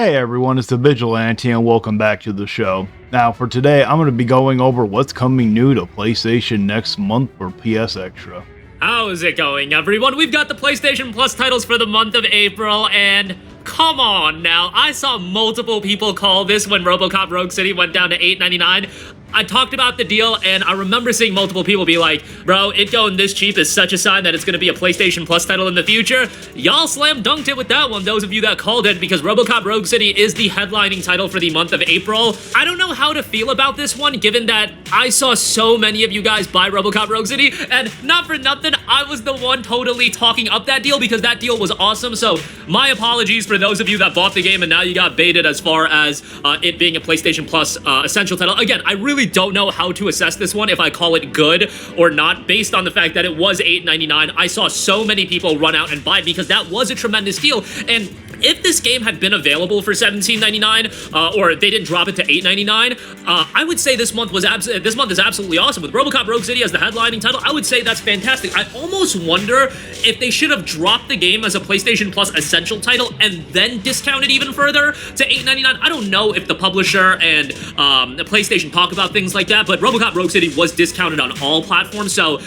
Hey everyone, it's the Vigilante and welcome back to the show. Now for today, I'm going to be going over what's coming new to PlayStation next month for PS Extra. How's it going, everyone? We've got the PlayStation Plus titles for the month of April, and come on now, I saw multiple people call this when RoboCop Rogue City went down to $8.99. I talked about the deal, and I remember seeing multiple people be like, bro, it going this cheap is such a sign that it's going to be a PlayStation Plus title in the future. Y'all slam dunked it with that one, those of you that called it, because RoboCop Rogue City is the headlining title for the month of April. I don't know how to feel about this one, given that I saw so many of you guys buy RoboCop Rogue City, and not for nothing, I was the one totally talking up that deal because that deal was awesome, so my apologies for those of you that bought the game and now you got baited as far as it being a PlayStation Plus essential title. Again, I really don't know how to assess this one, if I call it good or not, based on the fact that it was $8.99. I saw so many people run out and buy it because that was a tremendous deal, and if this game had been available for $17.99, or they didn't drop it to $8.99, I would say this month is absolutely awesome. With RoboCop Rogue City as the headlining title, I would say that's fantastic. I almost wonder if they should have dropped the game as a PlayStation Plus essential title and then discounted even further to $8.99. I don't know if the publisher and the PlayStation talk about things like that, but RoboCop Rogue City was discounted on all platforms, so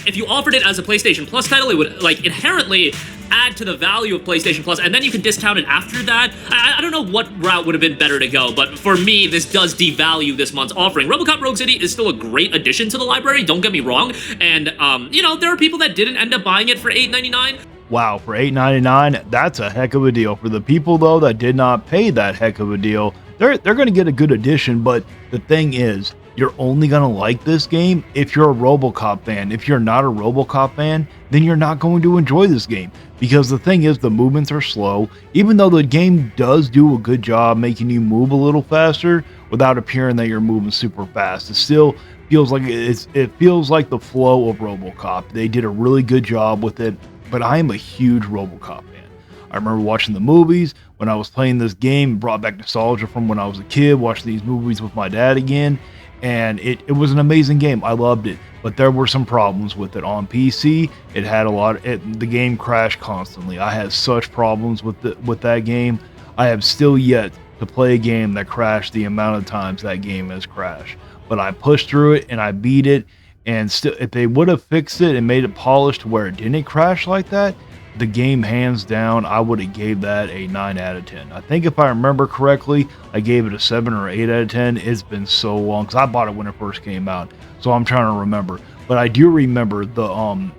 if you offered it as a PlayStation Plus title, it would inherently add to the value of PlayStation Plus, and then you can discount it after that. I don't know what route would have been better to go, but for me, this does devalue this month's offering. RoboCop Rogue City is still a great addition to the library, don't get me wrong, and, there are people that didn't end up buying it for $8.99. Wow, for $8.99, that's a heck of a deal. For the people, though, that did not pay that heck of a deal, they're going to get a good addition, but the thing is, you're only going to like this game if you're a RoboCop fan. If you're not a RoboCop fan, then you're not going to enjoy this game. Because the thing is, the movements are slow. Even though the game does do a good job making you move a little faster without appearing that you're moving super fast, it still feels like it feels like the flow of RoboCop. They did a really good job with it, but I am a huge RoboCop fan. I remember watching the movies when I was playing this game, brought back nostalgia from when I was a kid, watching these movies with my dad again. And it was an amazing game. I loved it, but there were some problems with it on PC. It had the game crashed constantly. I had such problems with that game. I have still yet to play a game that crashed the amount of times that game has crashed. But I pushed through it and I beat it. And still, if they would have fixed it and made it polished to where it didn't crash like that, the game, hands down, I would have gave that a 9 out of 10. I think if I remember correctly, I gave it a 7 or 8 out of 10. It's been so long because I bought it when it first came out, so I'm trying to remember. But I do remember the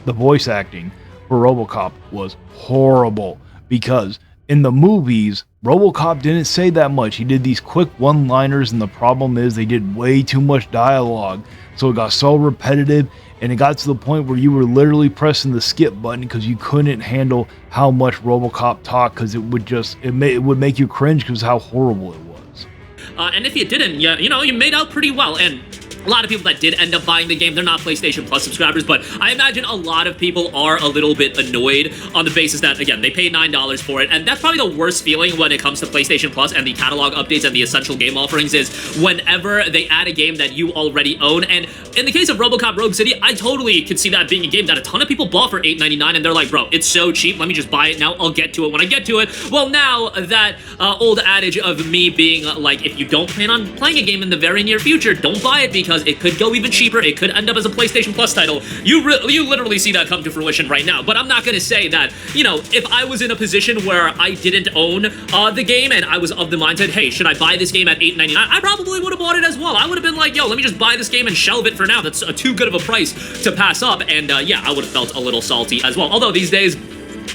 voice acting for RoboCop was horrible because in the movies, RoboCop didn't say that much. He did these quick one-liners, and the problem is they did way too much dialogue, so it got so repetitive. And it got to the point where you were literally pressing the skip button because you couldn't handle how much RoboCop talked, because it would make you cringe because how horrible it was. And if you didn't, you made out pretty well. And a lot of people that did end up buying the game, they're not PlayStation Plus subscribers, but I imagine a lot of people are a little bit annoyed on the basis that, again, they paid $9 for it, and that's probably the worst feeling when it comes to PlayStation Plus and the catalog updates and the essential game offerings is whenever they add a game that you already own. And in the case of RoboCop Rogue City, I totally could see that being a game that a ton of people bought for $8.99, and they're like, bro, it's so cheap, let me just buy it now, I'll get to it when I get to it. Well, now that old adage of me being like, if you don't plan on playing a game in the very near future, don't buy it because it could go even cheaper, it could end up as a PlayStation Plus title. You literally see that come to fruition right now. But I'm not gonna say that, if I was in a position where I didn't own the game and I was of the mindset, hey, should I buy this game at $8.99? I probably would have bought it as well. I would have been like, yo, let me just buy this game and shelve it for now. That's too good of a price to pass up. And yeah, I would have felt a little salty as well. Although these days,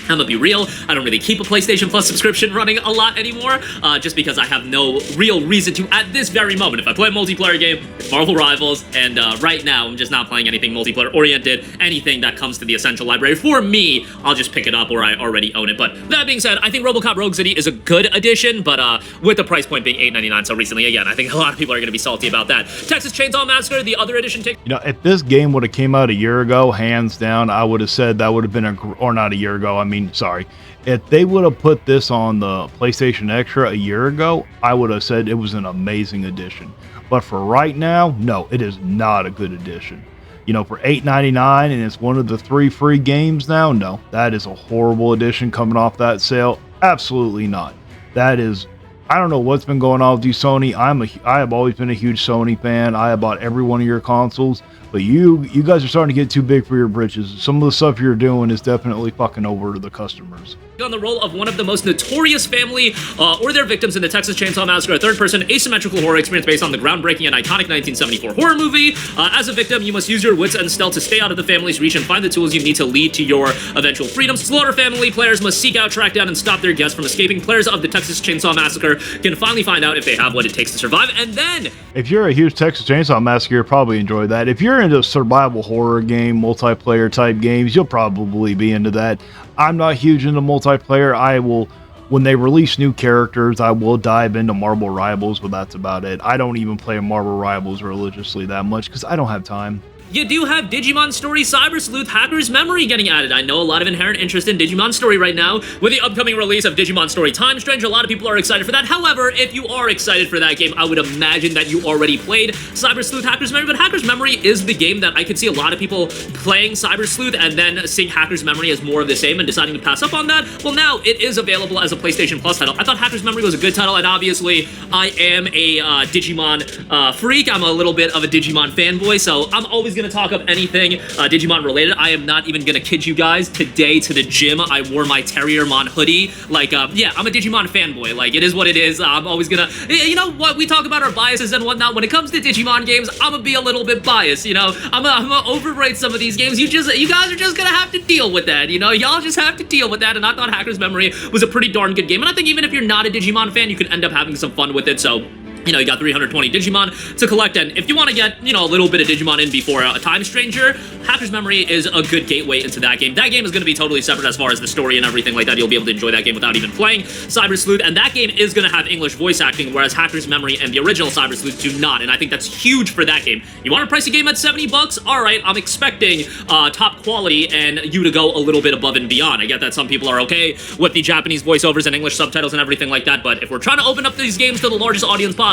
I'm gonna be real, I don't really keep a PlayStation Plus subscription running a lot anymore, just because I have no real reason to at this very moment. If I play a multiplayer game, it's Marvel Rivals, and right now I'm just not playing anything multiplayer-oriented, anything that comes to the Essential Library. For me, I'll just pick it up or I already own it. But that being said, I think RoboCop Rogue City is a good addition, but with the price point being $8.99 so recently, again, I think a lot of people are gonna be salty about that. Texas Chainsaw Massacre, the other edition if this game would have came out a year ago, hands down, I would have said that would have been or not a year ago, if they would have put this on the PlayStation Extra a year ago, I would have said it was an amazing addition. But for right now, no, it is not a good addition. For $8.99 and it's one of the 3 free games now, no, that is a horrible addition coming off that sale. Absolutely not. that is, I don't know what's been going on with you, Sony. I have always been a huge Sony fan. I have bought every one of your consoles, but you guys are starting to get too big for your britches. Some of the stuff you're doing is definitely fucking over the customers. On the role of one of the most notorious family or their victims in the Texas Chainsaw Massacre, a third-person asymmetrical horror experience based on the groundbreaking and iconic 1974 horror movie. As a victim, you must use your wits and stealth to stay out of the family's reach and find the tools you need to lead to your eventual freedom. Slaughter family players must seek out, track down, and stop their guests from escaping. Players of the Texas Chainsaw Massacre can finally find out if they have what it takes to survive. And then, if you're a huge Texas Chainsaw Massacre, you'll probably enjoy that. If you're into survival horror game, multiplayer type games, you'll probably be into that. I'm not huge into multiplayer. I will, when they release new characters, I will dive into Marvel Rivals, but that's about it. I don't even play Marvel Rivals religiously that much because I don't have time. You do have Digimon Story Cyber Sleuth Hacker's Memory getting added. I know a lot of inherent interest in Digimon Story right now. With the upcoming release of Digimon Story Time Strange, a lot of people are excited for that. However, if you are excited for that game, I would imagine that you already played Cyber Sleuth Hacker's Memory, but Hacker's Memory is the game that I could see a lot of people playing Cyber Sleuth and then seeing Hacker's Memory as more of the same and deciding to pass up on that. Well, now it is available as a PlayStation Plus title. I thought Hacker's Memory was a good title, and obviously I am a Digimon freak. I'm a little bit of a Digimon fanboy, so I'm always going to talk up anything Digimon related. I am not even gonna kid you guys. Today to the gym, I wore my Terriermon hoodie. Like, yeah, I'm a Digimon fanboy. Like, it is what it is. I'm always gonna, you know what? We talk about our biases and whatnot. When it comes to Digimon games, I'm gonna be a little bit biased. You know, I'm gonna overrate some of these games. You guys are just gonna have to deal with that. You know, y'all just have to deal with that. And I thought Hacker's Memory was a pretty darn good game. And I think even if you're not a Digimon fan, you could end up having some fun with it. So, you know, you got 320 Digimon to collect, and if you want to get, you know, a little bit of Digimon in before a Time Stranger, Hacker's Memory is a good gateway into that game. That game is going to be totally separate as far as the story and everything like that. You'll be able to enjoy that game without even playing Cyber Sleuth, and that game is going to have English voice acting, whereas Hacker's Memory and the original Cyber Sleuth do not, and I think that's huge for that game. You want to price a game at $70? All right, I'm expecting top quality and you to go a little bit above and beyond. I get that some people are okay with the Japanese voiceovers and English subtitles and everything like that, but if we're trying to open up these games to the largest audience possible,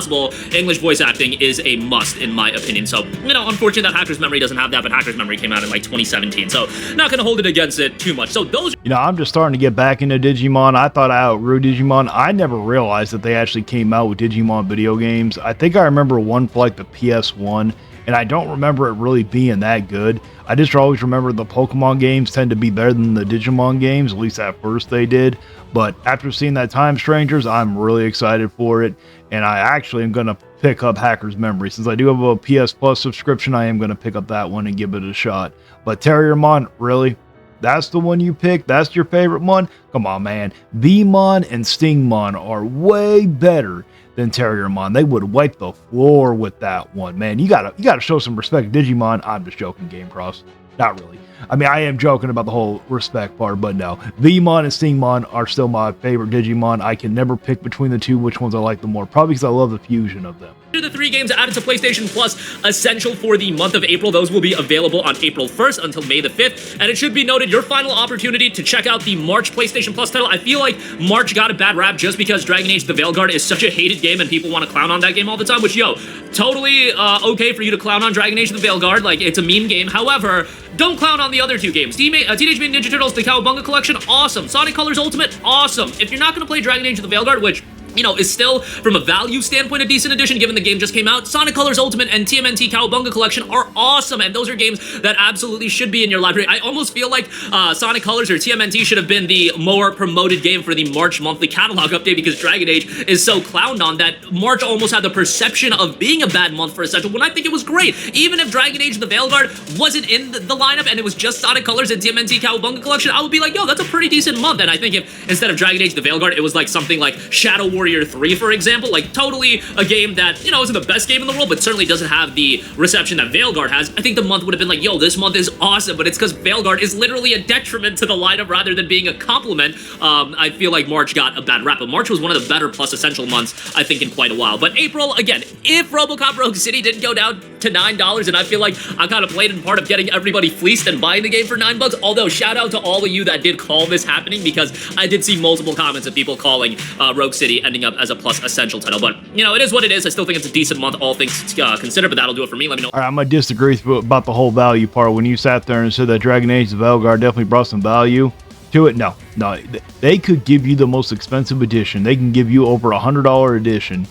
English voice acting is a must in my opinion. So, you know, unfortunate that Hacker's Memory doesn't have that, but Hacker's Memory came out in like 2017, so not gonna hold it against it too much. So those, you know, I'm just starting to get back into Digimon. I thought I outgrew Digimon. I never realized that they actually came out with Digimon video games. I think I remember one for like the PS1, and I don't remember it really being that good. I just always remember the Pokemon games tend to be better than the Digimon games, at least at first they did. But after seeing that Time Strangers, I'm really excited for it, and I actually am going to pick up Hacker's Memory. Since I do have a PS Plus subscription, I am going to pick up that one and give it a shot. But Terriermon, really? That's the one you pick? That's your favorite one? Come on, man. Beamon and Stingmon are way better than Terriermon. They would wipe the floor with that one, man. You gotta show some respect to Digimon. I'm just joking, GameCross. Not really. I mean, I am joking about the whole respect part, but no. Beamon and Stingmon are still my favorite Digimon. I can never pick between the two which ones I like the more, probably because I love the fusion of them. These are the 3 games added to PlayStation Plus Essential for the month of April. Those will be available on April 1st until May the 5th. And it should be noted, your final opportunity to check out the March PlayStation Plus title. I feel like March got a bad rap just because Dragon Age The Veilguard is such a hated game and people want to clown on that game all the time, which, yo, totally okay for you to clown on Dragon Age The Veilguard. Like, it's a meme game. However, don't clown on the other 2 games. Teenage Mutant Ninja Turtles The Cowabunga Collection, awesome. Sonic Colors Ultimate, awesome. If you're not going to play Dragon Age The Veilguard, which, you know, is still, from a value standpoint, a decent addition, given the game just came out, Sonic Colors Ultimate and TMNT Cowabunga Collection are awesome, and those are games that absolutely should be in your library. I almost feel like Sonic Colors or TMNT should have been the more promoted game for the March monthly catalog update, because Dragon Age is so clowned on that March almost had the perception of being a bad month for Essential, when I think it was great. Even if Dragon Age The Veilguard wasn't in the lineup and it was just Sonic Colors and TMNT Cowabunga Collection, I would be like, yo, that's a pretty decent month. And I think if instead of Dragon Age The Veilguard, it was like something like Shadow Warrior 3, for example, like totally a game that, you know, isn't the best game in the world, but certainly doesn't have the reception that Veilguard has, I think the month would have been like, yo, this month is awesome, but it's because Veilguard is literally a detriment to the lineup rather than being a compliment. I feel like March got a bad rap, but March was one of the better Plus Essential months, I think, in quite a while. But April, again, if RoboCop Rogue City didn't go down to $9, and I feel like I kind of played in part of getting everybody fleeced and buying the game for $9, although shout out to all of you that did call this happening, because I did see multiple comments of people calling Rogue City ending up as a Plus Essential title. But, you know, it is what it is. I still think it's a decent month, all things considered, but that'll do it for me. Let me know. All right, I'm going to disagree about the whole value part. When you sat there and said that Dragon Age The Veilguard definitely brought some value to it, no, No, they could give you the most expensive edition. They can give you over $100 edition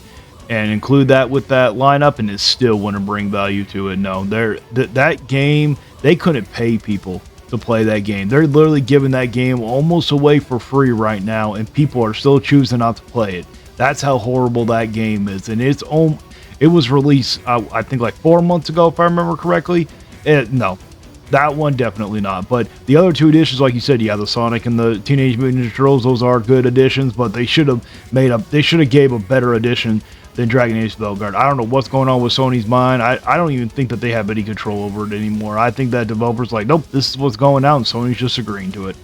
and include that with that lineup, and it still wouldn't bring value to it. No, that game, they couldn't pay people to play that game. They're literally giving that game almost away for free right now, and people are still choosing not to play it. That's how horrible that game is. And it was released, I think, like 4 months ago, if I remember correctly. No, that one definitely not. But the other two editions, like you said, yeah, the Sonic and the Teenage Mutant Ninja Turtles, those are good editions, but they should have gave a better edition than Dragon Age Velguard. I don't know what's going on with Sony's mind. I don't even think that they have any control over it anymore. I think that developers like, nope, this is what's going out, and Sony's just agreeing to it.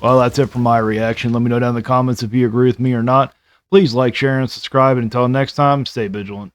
Well, that's it for my reaction. Let me know down in the comments if you agree with me or not. Please like, share, and subscribe. And until next time, stay vigilant.